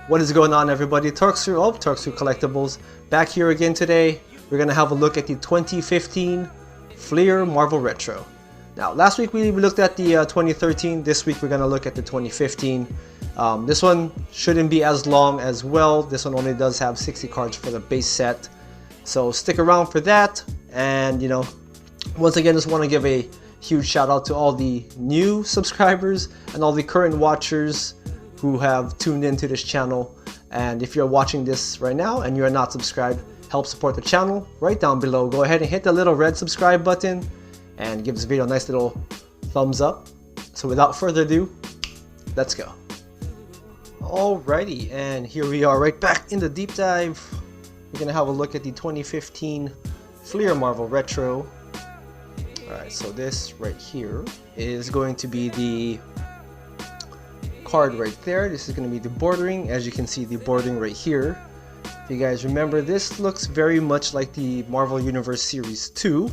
What is going on, everybody? Torkskrew Collectables back here again today. We're gonna have a look at the 2015 Fleer Marvel Retro. Now, last week we looked at the 2013. This week we're gonna look at the 2015. This one shouldn't be as long as well. This one only does have 60 cards for the base set, so stick around for that. And you know, once again, just want to give a huge shout out to all the new subscribers and all the current watchers who have tuned into this channel. And if you're watching this right now and you're not subscribed, help support the channel right down below. Go ahead and hit the little red subscribe button and give this video a nice little thumbs up. So without further ado, let's go. Alrighty, and here we are right back in the deep dive. We're gonna have a look at the 2015 Fleer Marvel Retro. Alright, so this right here is going to be the card right there. This is going to be the bordering. As you can see, the bordering right here. If you guys remember, this looks very much like the Marvel Universe Series 2.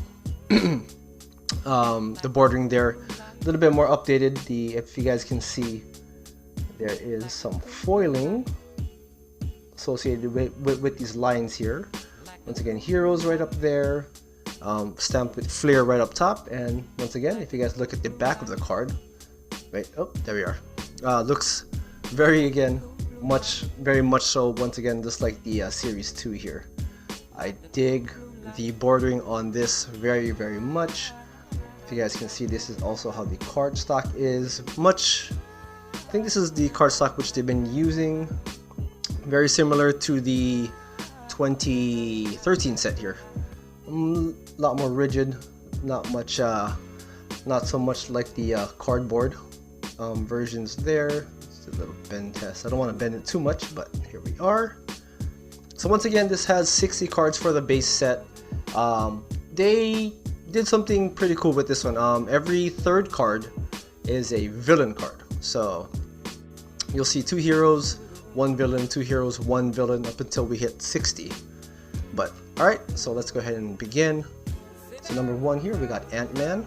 The bordering there a little bit more updated. If you guys can see, there is some foiling associated with these lines here. Once again, heroes right up there, stamped with Fleer right up top. And once again, if you guys look at the back of the card, right, oh, there we are. Looks very much so, once again, just like the Series 2 here. I dig the bordering on this very much. If you guys can see, this is also how the card stock is. I think this is the card stock which they've been using. Very similar to the 2013 set here. A lot more rigid, not so much like the cardboard versions there. Just a little bend test. I don't want to bend it too much, but here we are. So once again, this has 60 cards for the base set. They did something pretty cool with this one. Every third card is a villain card. So you'll see 2 heroes, 1 villain, 2 heroes, 1 villain, up until we hit 60. But alright, so let's go ahead and begin. So number 1 here, we got Ant-Man.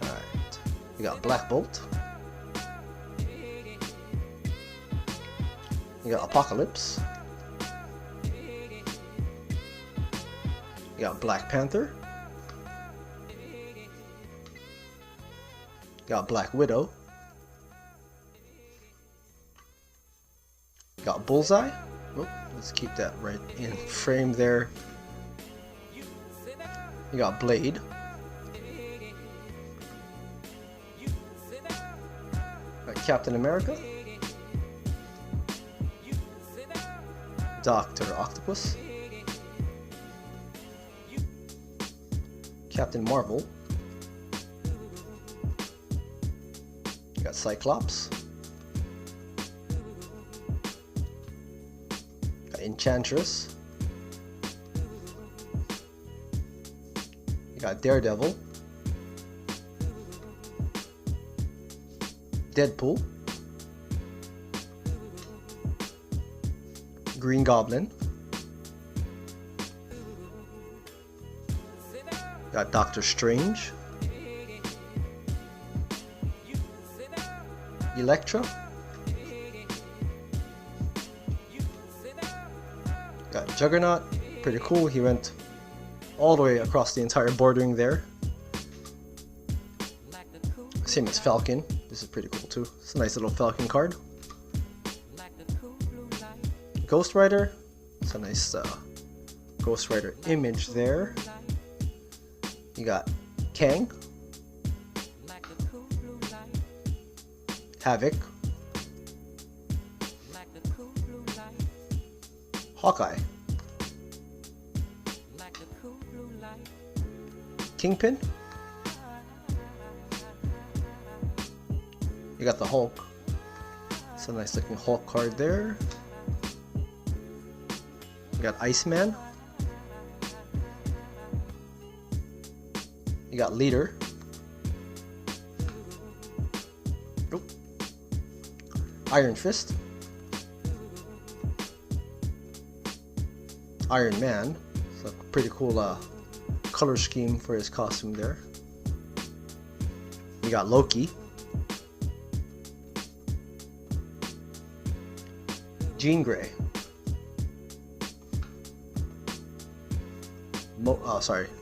Alright, we got Black Bolt. We got Apocalypse. We got Black Panther. We got Black Widow. We got Bullseye. Oh, let's keep that right in frame there. We got Blade. Got Captain America. Dr. Octopus. Captain Marvel. We got Cyclops. Got Enchantress. We got Daredevil. Deadpool. Green Goblin. Got Doctor Strange. Elektra. Got Juggernaut. Pretty cool. He went all the way across the entire bordering there. Same as Falcon. This is pretty cool too. It's a nice little Falcon card. Ghost Rider. It's a nice Ghost Rider image there. You got Kang. Havoc. Hawkeye. Kingpin. You got the Hulk. It's a nice looking Hulk card there. You got Iceman. You got Leader. Oh. Iron Fist. Iron Man. It's a pretty cool color scheme for his costume there. You got Loki. Jean Grey.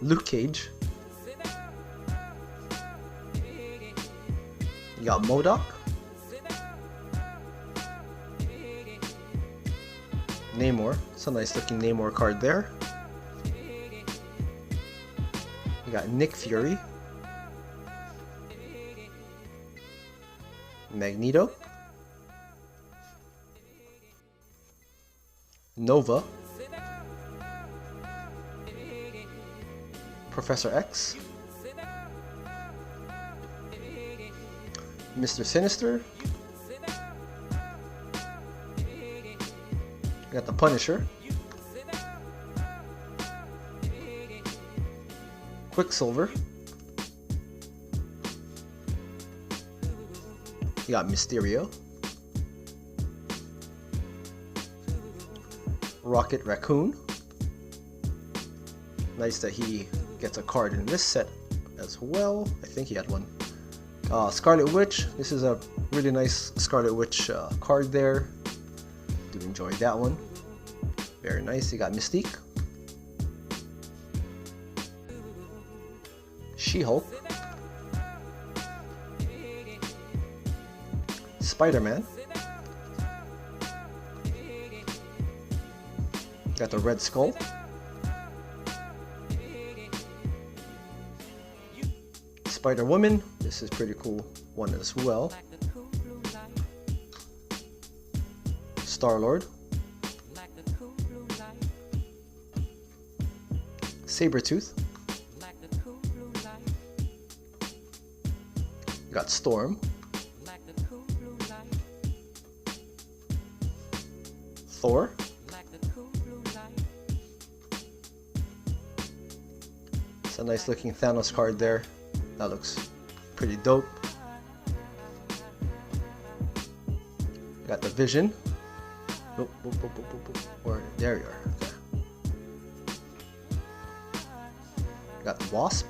Luke Cage. You got MODOK. Namor. It's a nice looking Namor card there. You got Nick Fury. Magneto. Nova. Professor X. Mr. Sinister. You got the Punisher. Quicksilver. You got Mysterio. Rocket Raccoon. Nice that he gets a card in this set as well. I think he had one. Scarlet Witch. This is a really nice Scarlet Witch card there. Do enjoy that one. Very nice. You got Mystique. She-Hulk. Spider-Man. Got the Red Skull. Spider-Woman. This is pretty cool one as well. Star-Lord. Sabretooth. Got Storm. Thor. It's a nice looking Thanos card there. That looks pretty dope. Got the Vision. Oh, or there you are. Okay. Got the Wasp.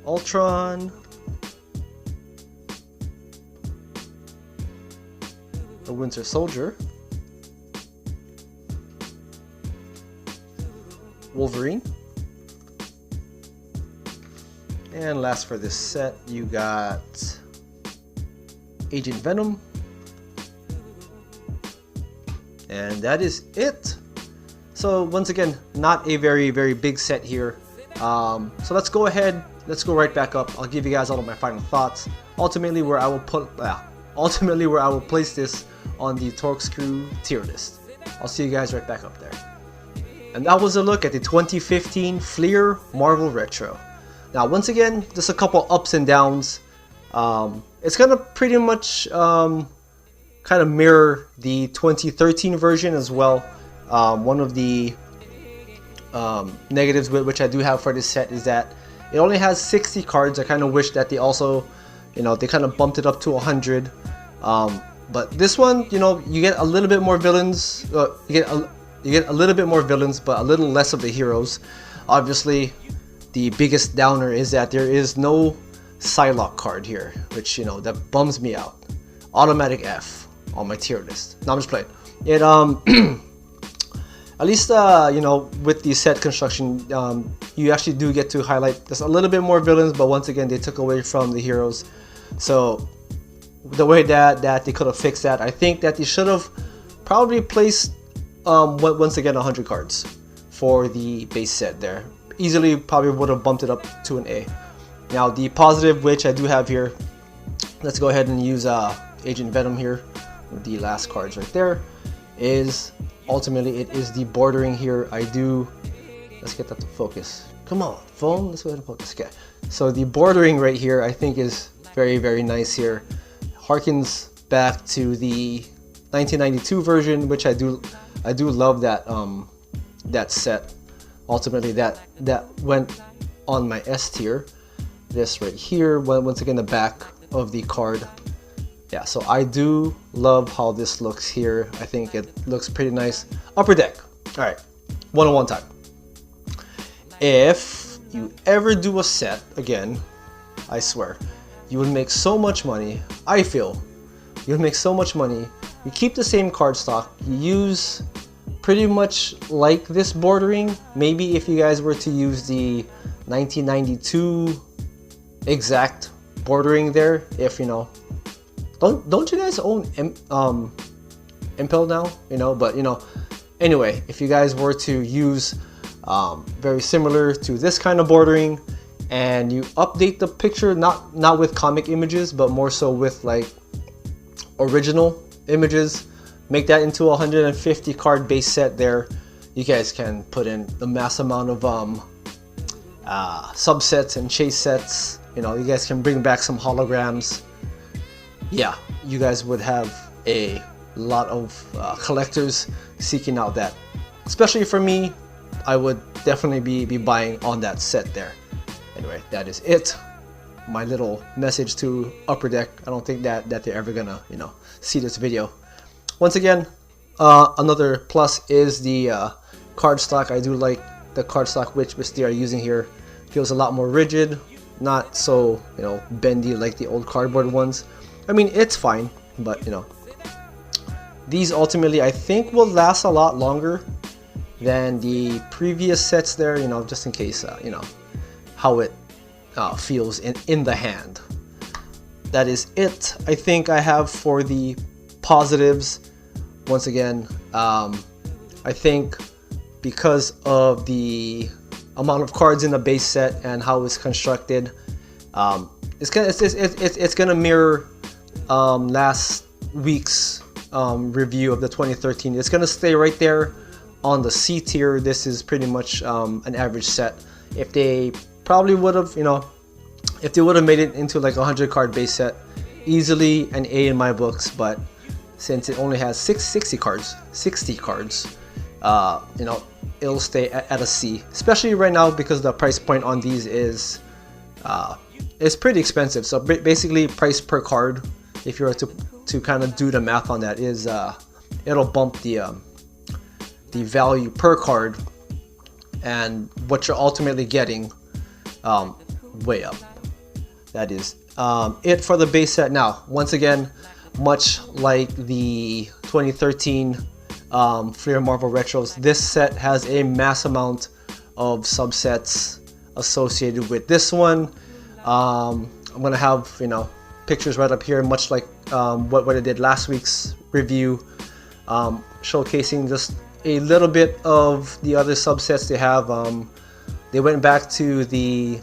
Ultron. The Winter Soldier. Wolverine. And last for this set, you got Agent Venom. And that is it. So once again, not a very big set here. So let's go ahead. Let's go right back up. I'll give you guys all of my final thoughts. Ultimately, where I will place this on the Torkskrew tier list. I'll see you guys right back up there. And that was a look at the 2015 Fleer Marvel Retro. Now, once again, just a couple ups and downs. It's gonna pretty much kind of mirror the 2013 version as well. One of the negatives which I do have for this set is that it only has 60 cards. I kind of wish that they also, they kind of bumped it up to 100. But this one, you get a little bit more villains. You get a little bit more villains, but a little less of the heroes. Obviously, the biggest downer is that there is no Psylocke card here, which that bums me out. Automatic F on my tier list. No, I'm just playing. It at least with the set construction, you actually do get to highlight just a little bit more villains, but once again they took away from the heroes. So the way that they could have fixed that, I think that they should have probably placed once again 100 cards for the base set there. Easily probably would have bumped it up to an A. Now the positive, which I do have here, let's go ahead and use Agent Venom here with the last cards right there, is ultimately it is the bordering here. Let's get that to focus. Come on, phone, let's go ahead and focus. Okay, so the bordering right here I think is very nice here. Harkens back to the 1992 version, which I do love that that set. Ultimately that went on my S tier. This right here, once again the back of the card. Yeah, so I do love how this looks here. I think it looks pretty nice. Upper Deck. All right, one-on-one time. If you ever do a set again, I swear, you would make so much money, I feel, You'll make so much money. You keep the same cardstock. You use pretty much like this bordering. Maybe if you guys were to use the 1992 exact bordering there, if you know, don't you guys own Impel now? You know, but you know, anyway, if you guys were to use very similar to this kind of bordering, and you update the picture, not with comic images, but more so with like original images, make that into a 150 card base set there, you guys can put in the mass amount of subsets and chase sets. You know, you guys can bring back some holograms. Yeah, you guys would have a lot of collectors seeking out that. Especially for me, I would definitely be buying on that set there. Anyway, that is it. My little message to Upper Deck. I don't think that they're ever gonna, you know, see this video. Once again, another plus is the cardstock. I do like the cardstock which they are using here. Feels a lot more rigid, not so, you know, bendy like the old cardboard ones. I mean, it's fine, but you know, these ultimately I think will last a lot longer than the previous sets there. You know, just in case, you know, how it feels in the hand. That is it, I think, I have for the positives. Once again, I think because of the amount of cards in the base set and how it's constructed, it's gonna mirror last week's review of the 2013. It's gonna stay right there on the C tier. This is pretty much an average set. If they probably would have, you know, if they would have made it into like a 100 card base set, easily an A in my books. But since it only has 60 cards, you know, it'll stay at a C, especially right now because the price point on these is pretty expensive. So basically, price per card, if you were to kind of do the math on that, is it'll bump the value per card and what you're ultimately getting way up. That is it for the base set. Now, once again, much like the 2013 Fleer Marvel Retros, this set has a mass amount of subsets associated with this one. I'm gonna have, you know, pictures right up here, much like what I did last week's review, showcasing just a little bit of the other subsets they have. They went back to the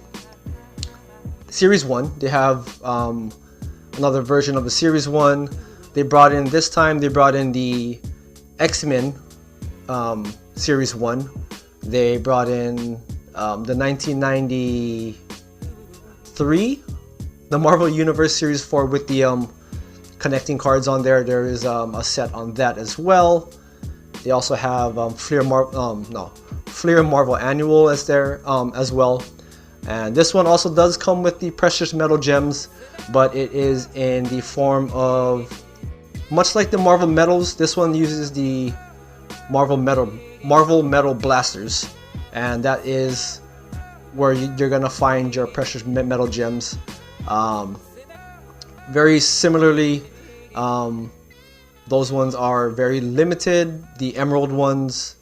Series 1. They have another version of the Series 1. They brought in, this time they brought in the X-Men Series 1. They brought in the 1993, the Marvel Universe Series 4 with the connecting cards on there. There is a set on that as well. They also have Fleer Marvel Annual as there as well. And this one also does come with the precious metal gems, but it is in the form of, much like the Marvel Metals, this one uses the Marvel Metal Blasters, and that is where you're gonna find your precious metal gems. Very similarly, those ones are very limited. The emerald ones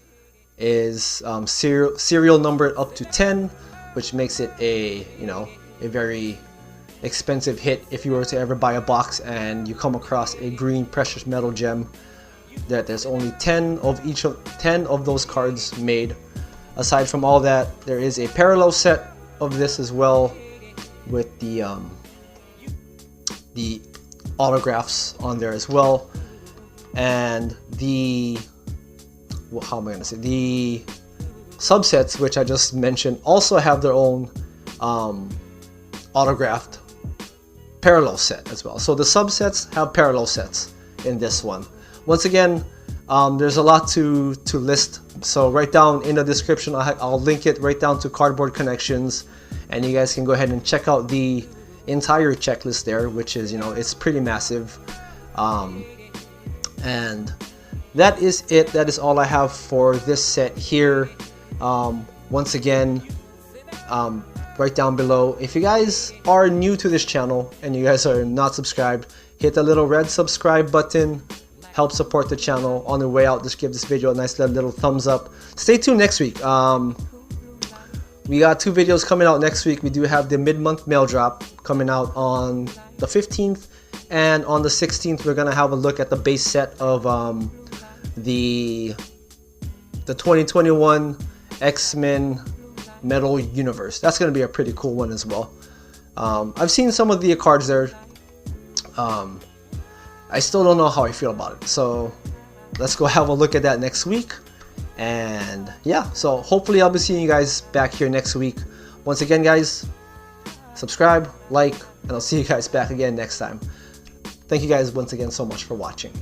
is serial numbered up to 10, which makes it a, you know, a very expensive hit if you were to ever buy a box and you come across a green precious metal gem. That there's only 10 of those cards made. Aside from all that, there is a parallel set of this as well with the autographs on there as well. And the, how am I gonna say, the subsets which I just mentioned also have their own autographed parallel set as well. So the subsets have parallel sets in this one. Once again, there's a lot to list, so right down in the description I'll link it right down to Cardboard Connections, and you guys can go ahead and check out the entire checklist there, which is, you know, it's pretty massive. And that is it. That is all I have for this set here. Once again, right down below. If you guys are new to this channel and you guys are not subscribed, hit the little red subscribe button. Help support the channel. On the way out, just give this video a nice little thumbs up. Stay tuned next week. We got 2 videos coming out next week. We do have the mid-month mail drop coming out on the 15th, and on the 16th we're gonna have a look at the base set of the 2021 X-Men Metal Universe. That's gonna be a pretty cool one as well. I've seen some of the cards there. I still don't know how I feel about it, so let's go have a look at that next week. And yeah, so hopefully I'll be seeing you guys back here next week. Once again, guys, subscribe, like, and I'll see you guys back again next time. Thank you guys once again so much for watching.